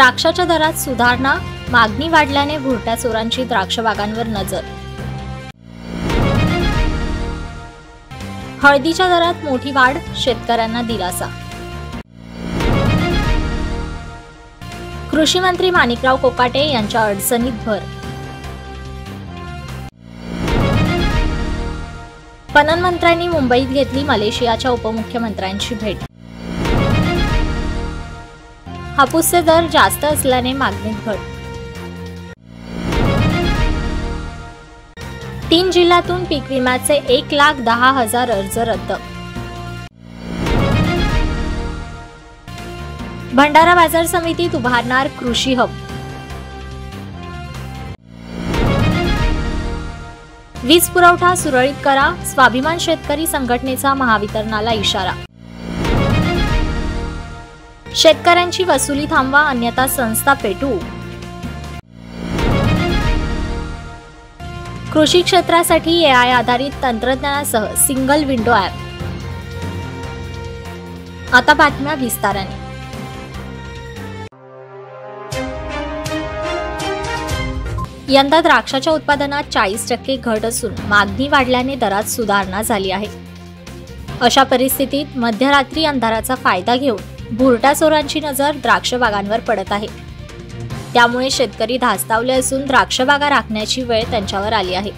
द्राक्षाच्या दरात सुधारणा, मागणी वाढल्याने भुरट्या चोरांची द्राक्ष बागांवर नजर। हळदीच्या दरात मोठी वाढ, शेतकऱ्यांना दिलासा। कृषी मंत्री माणिकराव कोकाटे यांच्या अडचणीत भर। पणन मंत्र्यांनी मुंबईत घेतली मलेशियाच्या उपमुख्यमंत्र्यांची भेट। हापूसचे दर जास्त असल्याने मागणीत घट। 3 जिल्ह्यातून पीक विम्याचे 1,10,000 अर्ज रद्द। भंडारा बाजार समितीत उभारणार कृषी हब। वीज पुरवठा सुरळीत करा, स्वाभिमान शेतकरी संघटनेचा महावितरणाला इशारा। शेतकऱ्यांची वसुली थांबवा, अन्यथा संस्था पेटू। कृषी क्षेत्रासाठी AI आधारित तंत्रज्ञानासह सिंगल विंडो ॲप। आता बातम्या विस्ताराने। यंदा द्राक्षाच्या उत्पादनात 40% घट असून मागणी वाढल्याने दरात सुधारणा झाली आहे। अशा परिस्थितीत मध्यरात्री अंधाराचा फायदा घेऊन भुरट्या चोरांची नजर द्राक्ष बागांवर पडत आहे। त्यामुळे शेतकरी धास्तावले असून द्राक्ष बागा राखण्याची वेळ त्यांच्यावर आली आहे।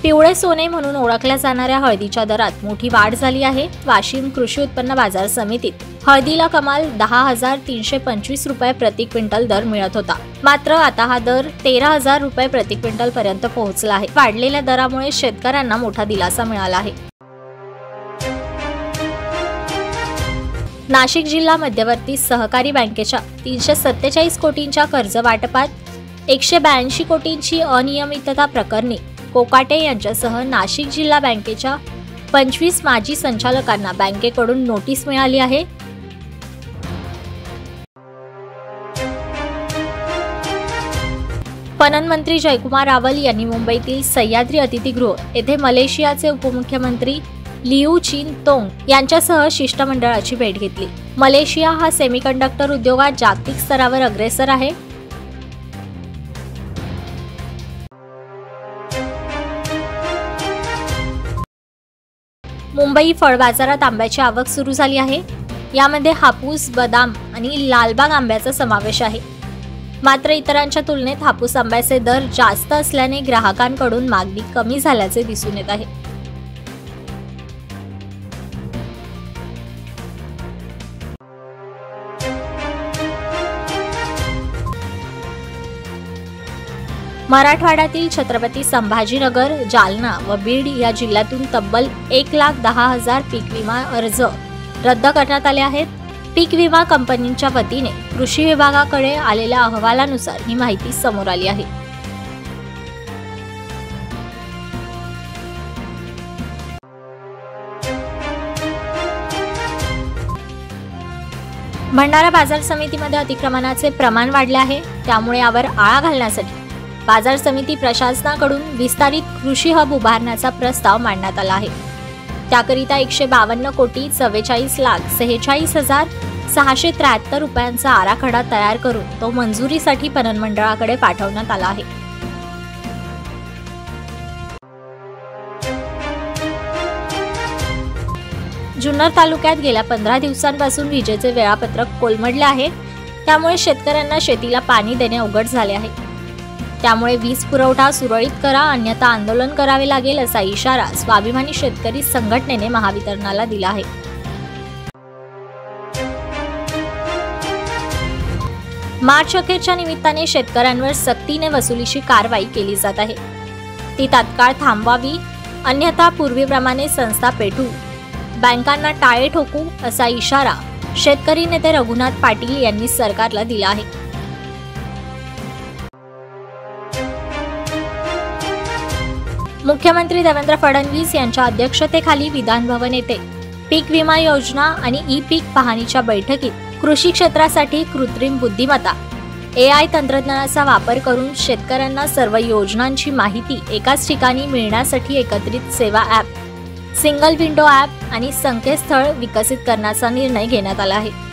पिवळे सोने म्हणून ओळखल्या जाणाऱ्या हळदीच्या दरात मोठी वाढ झाली आहे। वाशिम कृषी उत्पन्न बाजार समितीत हळदीला कमाल 10,325 रुपये प्रति क्विंटल दर मिळत होता, मात्र आता हा दर 13,000 रुपये प्रति क्विंटल पर्यंत पोहोचला आहे। वाढलेल्या दरामुळे शेतकऱ्यांना मोठा दिलासा मिळाला आहे। नाशिक जिल्हा मध्यवर्ती सहकारी बँकेच्या 347 कोटींच्या कर्ज वाटपात 182 कोटींची अनियमितता प्रकरणी कोकाटे यांच्यासह नाशिक जिल्हा बँकेच्या 25 माजी संचालकांना बँकेकडून नोटीस मिळाली आहे। पणन मंत्री जयकुमार रावल यांनी मुंबईतील सह्याद्री अतिथीगृह येथे मलेशियाचे उपमुख्यमंत्री लियू चिन तोंग यांच्यासह शिष्टमंडळाची भेट घेतली। मलेशिया हा सेमीकंडक्टर उद्योगात जागतिक स्तरावर अग्रेसर आहे। मुंबई फळ बाजारात आंब्याची आवक सुरू झाली आहे। यामध्ये हापूस, बदाम आणि लालबाग आंब्याचा समावेश आहे। मात्र इतरांच्या तुलनेत हापूस आंब्याचे दर जास्त असल्याने ग्राहकांकडून मागणी कमी झाल्याचे दिसून येत आहे। मराठवाड्यातील छत्रपती संभाजीनगर, जालना व बीड या जिल्ह्यातून तब्बल 1,10,000 पीक विमा अर्ज रद्द करण्यात आले आहेत। पीक विमा कंपनीच्या वतीने कृषी विभागाकडे आलेल्या अहवालानुसार ही माहिती समोर आली आहे। भंडारा बाजार समितीमध्ये अतिक्रमणाचे प्रमाण वाढले आहे। त्यामुळे यावर आळा घालण्यासाठी बाजार समिती प्रशासनाकडून विस्तारित कृषी हब उभारण्याचा प्रस्ताव मांडण्यात आला आहे। त्याकरिता 152,46,46,673 रुपयांचा आराखडा तयार करून तो मंजुरीसाठी पणन मंडळाकडे पाठवण्यात आला आहे। जुन्नर तालुक्यात गेल्या 15 दिवसांपासून विजेचे वेळापत्रक कोलमडले आहे। त्यामुळे शेतकऱ्यांना शेतीला पाणी देणे अवघड झाले आहे। त्यामुळे वीज पुरवठा सुरळीत करा, अन्यथा आंदोलन करावे लागेल असा इशारा स्वाभिमानी शेतकरी संघटनेने महावितरणाला दिला आहे। मार्च अखेरच्या निमित्ताने शेतकऱ्यांवर सक्तीने वसुलीची कारवाई केली जात आहे। ती तात्काळ थांबवावी, अन्यथा पूर्वीप्रमाणे संस्था पेटू, बँकांना टाळे ठोकू असा इशारा शेतकरी नेते रघुनाथ पाटील यांनी सरकारला दिला आहे। मुख्यमंत्री देवेंद्र फडणवीस यांच्या अध्यक्षतेखाली विधान भवन येथे पीक विमा योजना आणि ई-पीक पाहणीच्या बैठकीत कृषी क्षेत्रासाठी कृत्रिम बुद्धिमत्ता AI तंत्रज्ञानाचा वापर करून शेतकऱ्यांना सर्व योजनांची माहिती एकाच ठिकाणी मिळण्यासाठी एकत्रित सेवा ॲप सिंगल विंडो ॲप आणि संकेतस्थळ विकसित करण्याचा निर्णय घेण्यात आला आहे।